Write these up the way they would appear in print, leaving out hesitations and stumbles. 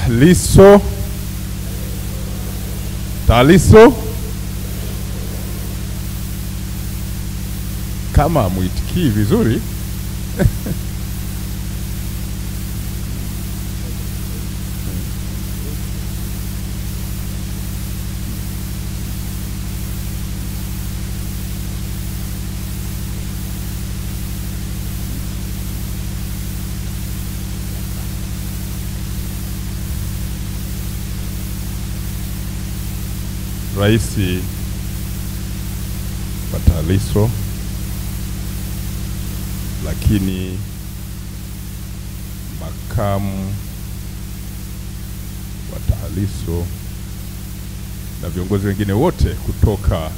Lissu, Lissu. Kama muitikii vizuri Rais Lissu, lakini makamu wa Lissu na viongozi wengine wote kutoka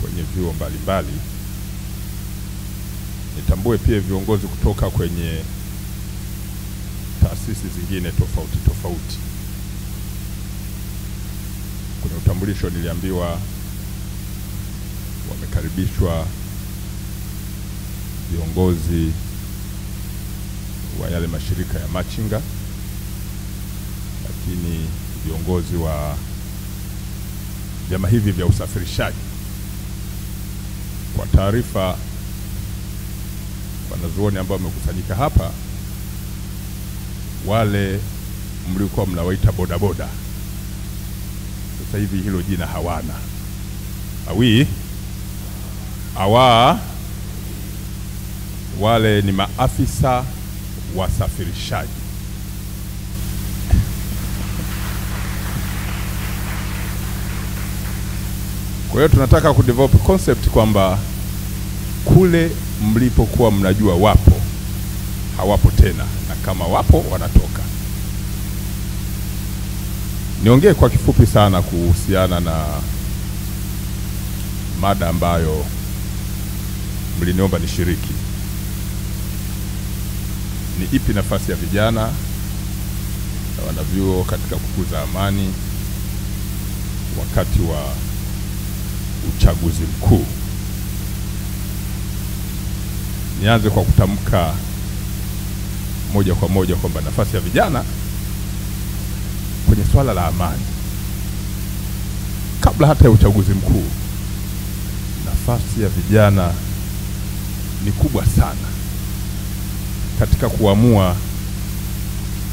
kwenye vyuo mbalimbali. Nitambue pia viongozi kutoka kwenye taasisi zingine tofauti tofauti. Kuna utambulisho niliambiwa wamekaribishwa viongozi wa yale mashirika ya machinga, lakini viongozi wa vyama hivi vya usafirishaji. Kwa taarifa, wanazuoni ambao wamekusanyika hapa, wale mlikuwa mnawaita bodaboda, sasa hivi hilo jina hawana. Wale ni maafisa wasafirishaji. Kwa hiyo tunataka kudevelop concept kwamba kule mlipokuwa mnajua wapo, hawapo tena, na kama wapo wanatoka. Niongee kwa kifupi sana kuhusiana na mada ambayo mliniomba nishiriki. Ni ipi nafasi ya vijana na wanavyuo katika kukuza amani wakati wa uchaguzi mkuu? Nianze kwa kutamka moja kwa moja kwamba nafasi ya vijana kwenye swala la amani, kabla hata ya uchaguzi mkuu, nafasi ya vijana ni kubwa sana katika kuamua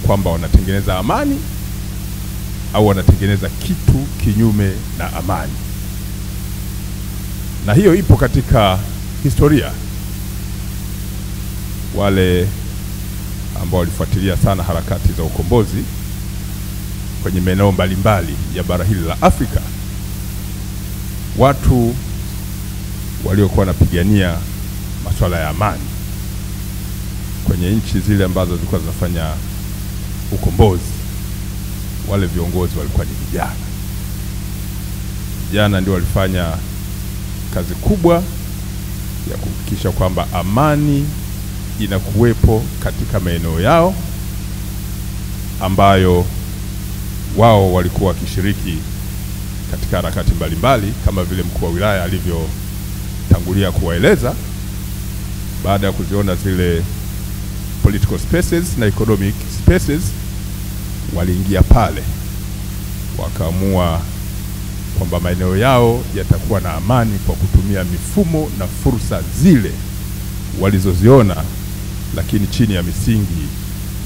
kwamba wanatengeneza amani au wanatengeneza kitu kinyume na amani. Na hiyo ipo katika historia. Wale ambao walifuatilia sana harakati za ukombozi kwenye maeneo mbalimbali ya bara hili la Afrika, watu waliokuwa wanapigania masuala ya amani kwenye nchi zile ambazo zilikuwa zinafanya ukombozi, wale viongozi walikuwa ni vijana. Vijana ndio walifanya kazi kubwa ya kuhakikisha kwamba amani inakuwepo katika maeneo yao ambayo wao walikuwa wakishiriki katika harakati mbalimbali, kama vile mkuu wa wilaya alivyotangulia kuwaeleza. Baada ya kuziona zile political spaces na economic spaces, waliingia pale wakaamua kwamba maeneo yao yatakuwa na amani kwa kutumia mifumo na fursa zile walizoziona, lakini chini ya misingi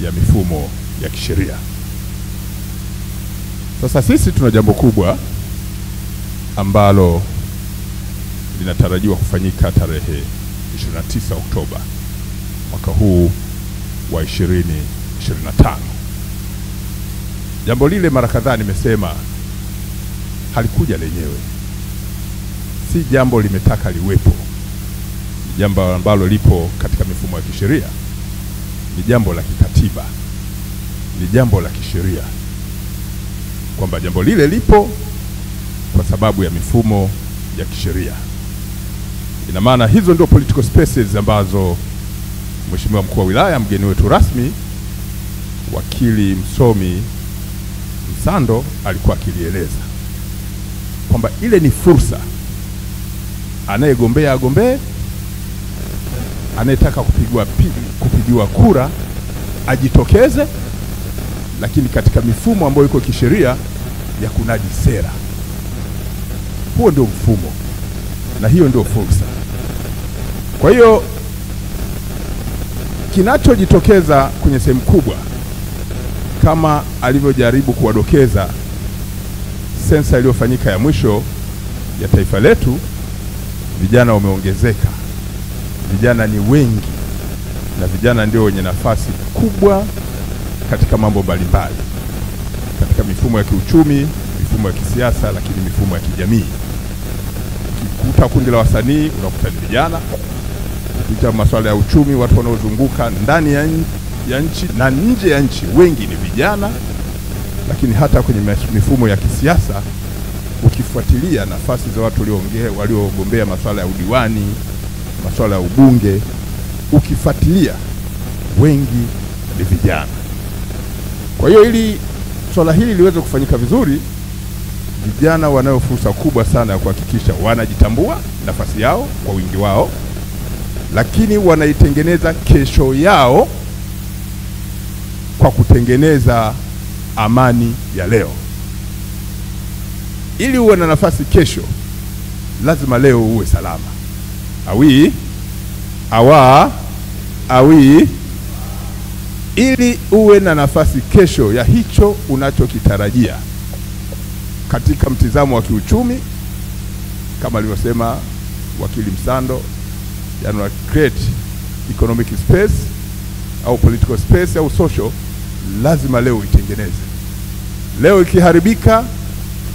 ya mifumo ya kisheria. Sasa sisi tuna jambo kubwa ambalo linatarajiwa kufanyika tarehe 29 Oktoba mwaka huu wa 2025. Jambo lile mara kadhaa nimesema halikuja lenyewe, si jambo limetaka liwepo, ni jambo ambalo lipo katika mifumo ya kisheria, ni jambo la kikatiba, ni jambo la kisheria, kwamba jambo lile lipo kwa sababu ya mifumo ya kisheria. Ina maana hizo ndio political spaces ambazo Mheshimiwa mkuu wa wilaya, mgeni wetu rasmi, wakili msomi Msando alikuwa akilieleza kwamba ile ni fursa, anayegombea agombee, anayetaka kupigiwa kura ajitokeze, lakini katika mifumo ambayo iko kisheria ya kunadi sera. Huo ndio mfumo na hiyo ndio fursa. Kwa hiyo kinachojitokeza kwenye sehemu kubwa, kama alivyojaribu kuwadokeza sensa iliyofanyika ya mwisho ya taifa letu, vijana wameongezeka. Vijana ni wengi na vijana ndio wenye nafasi kubwa katika mambo mbalimbali, katika mifumo ya kiuchumi, mifumo ya kisiasa, lakini mifumo ya kijamii. Ukikuta kundi la wasanii unakuta ni vijana. Ukikuta masuala ya uchumi, watu wanaozunguka ndani ya nchi na nje ya nchi, wengi ni vijana. Lakini hata kwenye mifumo ya kisiasa, ukifuatilia nafasi za watu waliogombea masuala ya udiwani, masuala ya ubunge, ukifuatilia wengi ni vijana. Kwa hiyo ili swala hili liweze kufanyika vizuri, vijana wanayo fursa kubwa sana ya kuhakikisha wanajitambua nafasi yao kwa wingi wao, lakini wanaitengeneza kesho yao kwa kutengeneza amani ya leo. Ili uwe na nafasi kesho, lazima leo uwe salama. Ili uwe na nafasi kesho ya hicho unachokitarajia katika mtizamo wa kiuchumi, kama alivyosema wakili Msando, yani create economic space au political space au social, lazima leo itengeneze. Leo ikiharibika,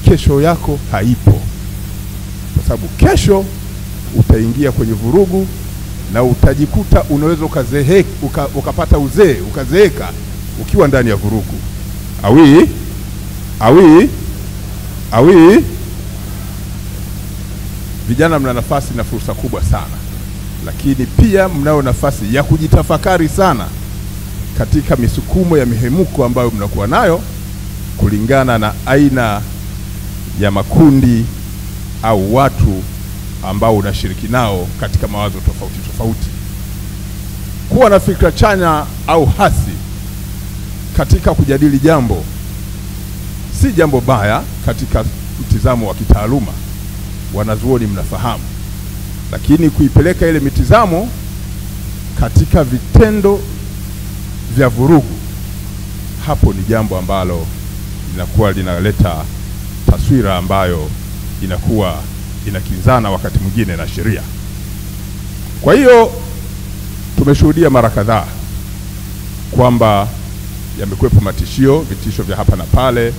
kesho yako haipo, kwa sababu kesho utaingia kwenye vurugu na utajikuta unaweza ukapata uzee, ukazeeka ukiwa ndani ya vurugu. Vijana mna nafasi na fursa kubwa sana, lakini pia mnao nafasi ya kujitafakari sana katika misukumo ya mihemuko ambayo mnakuwa nayo kulingana na aina ya makundi au watu ambao unashiriki nao katika mawazo tofauti tofauti. Kuwa na fikra chanya au hasi katika kujadili jambo si jambo baya katika mtizamo wa kitaaluma, wanazuoni mnafahamu, lakini kuipeleka ile mitizamo katika vitendo vya vurugu, hapo ni jambo ambalo linakuwa linaleta taswira ambayo inakuwa inakinzana wakati mwingine na sheria. Kwa hiyo tumeshuhudia mara kadhaa kwamba yamekuwepo vitisho vya hapa na pale,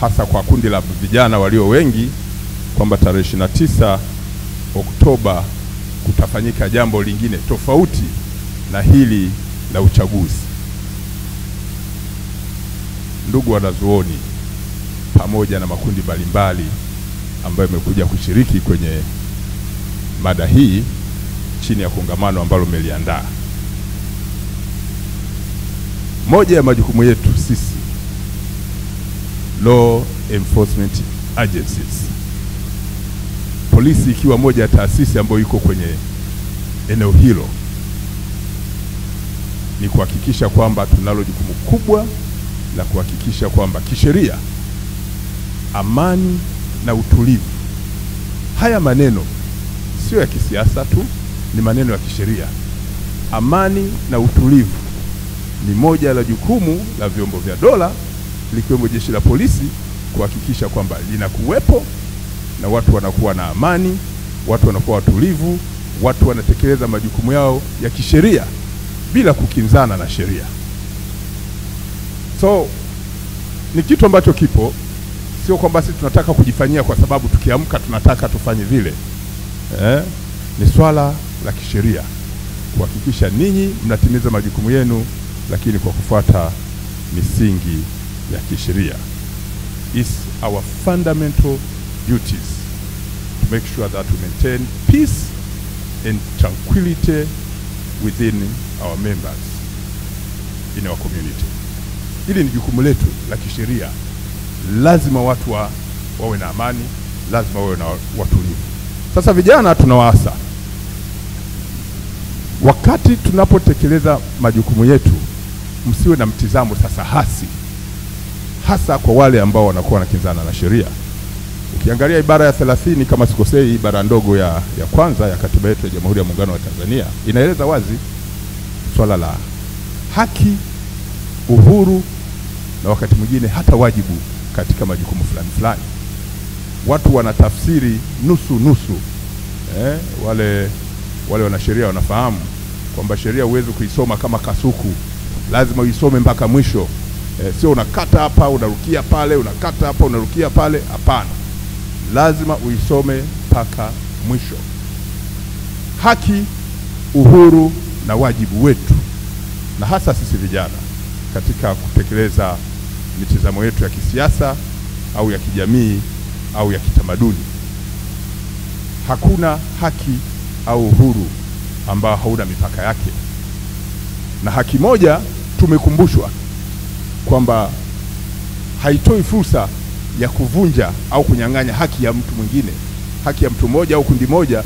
hasa kwa kundi la vijana walio wengi, kwamba tarehe 29 Oktoba kutafanyika jambo lingine tofauti na hili la uchaguzi. Ndugu wanazuoni pamoja na makundi mbalimbali ambayo yamekuja kushiriki kwenye mada hii chini ya kongamano ambalo mmeliandaa, moja ya majukumu yetu sisi law enforcement agencies, polisi ikiwa moja ya taasisi ambayo iko kwenye eneo hilo, ni kuhakikisha kwamba tunalo jukumu kubwa la kuhakikisha kwamba kisheria amani na utulivu, haya maneno sio ya kisiasa tu, ni maneno ya kisheria. Amani na utulivu ni moja la jukumu la vyombo vya dola, likiwemo jeshi la polisi, kuhakikisha kwamba linakuwepo na watu wanakuwa na amani, watu wanakuwa watulivu, watu wanatekeleza majukumu yao ya kisheria bila kukinzana na sheria. So ni kitu ambacho kipo, sio kwamba sisi tunataka kujifanyia kwa sababu tukiamka tunataka tufanye vile. Ni swala la kisheria kuhakikisha ninyi mnatimiza majukumu yenu, lakini kwa kufuata misingi ya kisheria. It's our fundamental duties to make sure that we maintain peace and tranquility within our members in our community. Hili ni jukumu letu la kisheria. Lazima watu wawe na amani, lazima wawe na watulivu. Sasa vijana tunawaasa, wakati tunapotekeleza majukumu yetu, msiwe na mtizamo sasa hasi hasa kwa wale ambao wanakuwa wanakinzana na sheria. Ukiangalia ibara ya 30 kama sikosei, ibara ndogo ya kwanza ya katiba yetu ya Jamhuri ya Muungano wa Tanzania inaeleza wazi swala la haki, uhuru na wakati mwingine hata wajibu katika majukumu fulani fulani. Watu wanatafsiri nusu nusu. Wale wanasheria wanafahamu kwamba sheria huwezi kuisoma kama kasuku, lazima uisome mpaka mwisho. Sio unakata hapa unarukia pale, unakata hapa unarukia pale. Hapana, lazima uisome mpaka mwisho. Haki, uhuru na wajibu wetu, na hasa sisi vijana katika kutekeleza mitazamo yetu ya kisiasa au ya kijamii au ya kitamaduni. Hakuna haki au uhuru ambao hauna mipaka yake. Na haki moja tumekumbushwa kwamba haitoi fursa ya kuvunja au kunyang'anya haki ya mtu mwingine. Haki ya mtu mmoja au kundi moja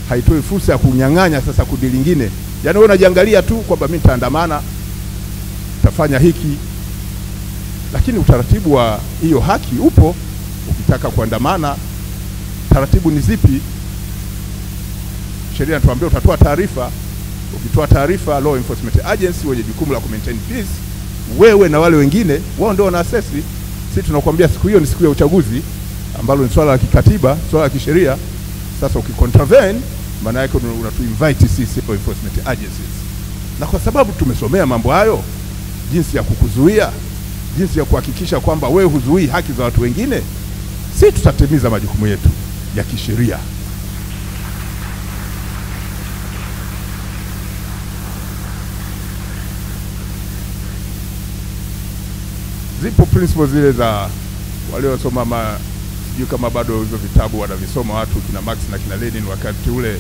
haitoi fursa ya kunyang'anya sasa kundi lingine. Yaani wewe unajiangalia tu kwamba mimi nitaandamana, nitafanya hiki, lakini utaratibu wa hiyo haki upo. Ukitaka kuandamana, taratibu ni zipi? Sheria inatuambia utatoa taarifa. Ukitoa taarifa, law enforcement agency wenye jukumu la maintain peace, wewe na wale wengine wao ndio wana assess. Sisi tunakuambia siku hiyo ni siku ya uchaguzi, ambalo ni swala la kikatiba, swala la kisheria. Sasa ukicontervene, maana yake unatu-invite sisi law enforcement agencies. Na kwa sababu tumesomea mambo hayo, jinsi ya kukuzuia, jinsi ya kuhakikisha kwamba wewe huzuii haki za watu wengine, sisi tutatimiza majukumu yetu ya kisheria. Zipo principles zile za waliosoma sijui kama bado hizo vitabu wanavisoma watu kina Marx na kina Lenin wakati ule,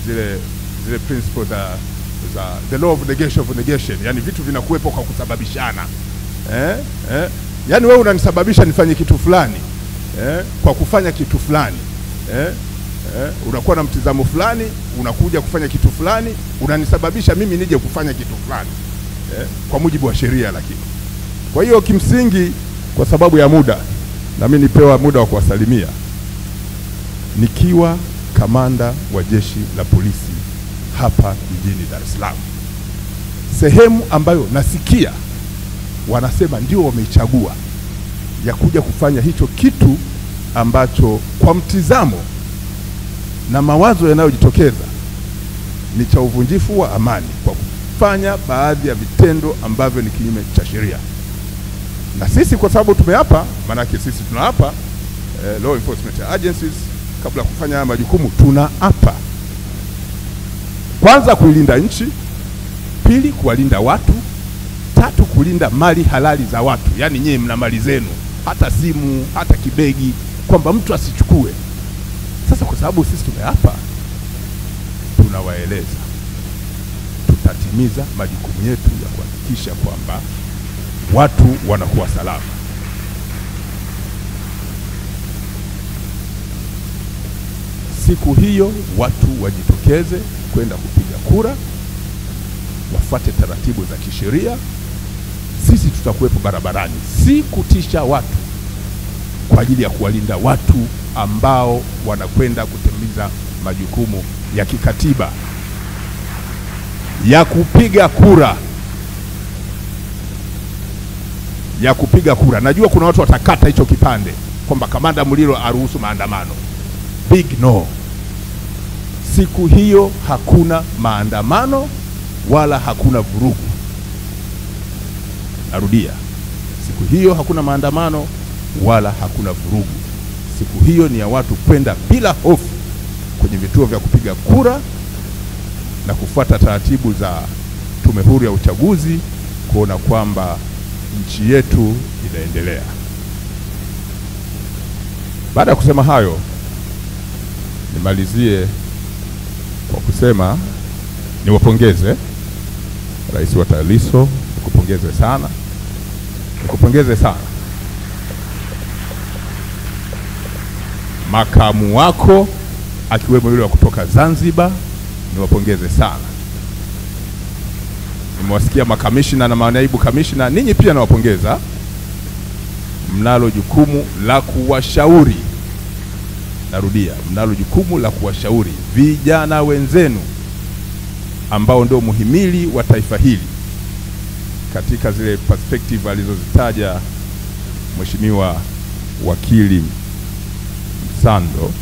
zile principles za the law of negation, yani vitu vinakuwepo kwa kusababishana. Yani wewe unanisababisha nifanye kitu fulani, kwa kufanya kitu fulani, unakuwa na mtizamo fulani, unakuja kufanya kitu fulani, unanisababisha mimi nije kufanya kitu fulani, kwa mujibu wa sheria. Lakini kwa hiyo kimsingi, kwa sababu ya muda, na mimi nipewa muda wa kuwasalimia, nikiwa kamanda wa jeshi la polisi hapa mjini Dar es Salaam, sehemu ambayo nasikia wanasema ndio wameichagua ya kuja kufanya hicho kitu ambacho kwa mtizamo na mawazo yanayojitokeza ni cha uvunjifu wa amani, kwa kufanya baadhi ya vitendo ambavyo ni kinyume cha sheria. Na sisi kwa sababu tumeapa, maana yake sisi tunaapa, law enforcement agencies kabla kufanya majukumu tunaapa, kwanza kuilinda nchi, pili kuwalinda watu, tatu kulinda mali halali za watu. Yani nyinyi mna mali zenu, hata simu, hata kibegi, kwamba mtu asichukue. Sasa kwa sababu sisi tumeapa, tunawaeleza tutatimiza majukumu yetu ya kuhakikisha kwamba watu wanakuwa salama. Siku hiyo watu wajitokeze kwenda kupiga kura, wafuate taratibu za kisheria. Sisi tutakuwepo barabarani, si kutisha watu, kwa ajili ya kuwalinda watu ambao wanakwenda kutimiza majukumu ya kikatiba ya kupiga kura. Najua kuna watu watakata hicho kipande kwamba Kamanda Muliro aruhusu maandamano. Big no. Siku hiyo hakuna maandamano wala hakuna vurugu. Narudia, siku hiyo hakuna maandamano wala hakuna vurugu. Siku hiyo ni ya watu kwenda bila hofu kwenye vituo vya kupiga kura na kufuata taratibu za Tume Huru ya Uchaguzi, kuona kwamba nchi yetu inaendelea. Baada ya kusema hayo, nimalizie kwa kusema niwapongeze Rais wa TALISO, nikupongeze sana makamu wako akiwemo yule wa kutoka Zanzibar, niwapongeze sana. Nimewasikia makamishina na manaibu kamishina, ninyi pia nawapongeza. mnalo jukumu la kuwashauri, narudia, mnalo jukumu la kuwashauri vijana wenzenu ambao ndio muhimili wa taifa hili, katika zile perspective alizozitaja Mheshimiwa Wakili Msando,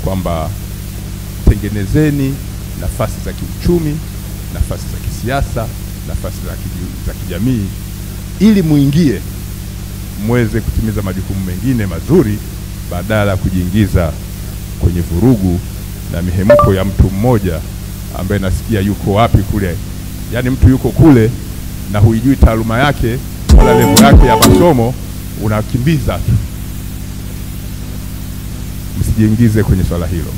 kwamba tengenezeni nafasi za kiuchumi, nafasi za kisiasa, nafasi za kijamii, ili muingie muweze kutimiza majukumu mengine mazuri, badala ya kujiingiza kwenye vurugu na mihemko ya mtu mmoja ambaye nasikia yuko wapi kule. Yaani mtu yuko kule na huijui taaluma yake wala level yake ya masomo, unakimbiza tu. Msijiingize kwenye swala hilo.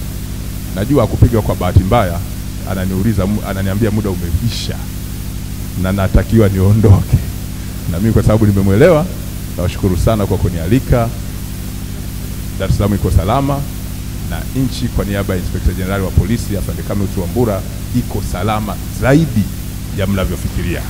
Najua kupiga kwa bahati mbaya, ananiambia muda umeisha na natakiwa niondoke. Na mimi kwa sababu nimemwelewa, nawashukuru sana kwa kunialika. Dar es Salaam iko salama, na nchi kwa niaba ya Inspector General wa polisi Afande Kamil Wambura iko salama zaidi ya mnavyofikiria.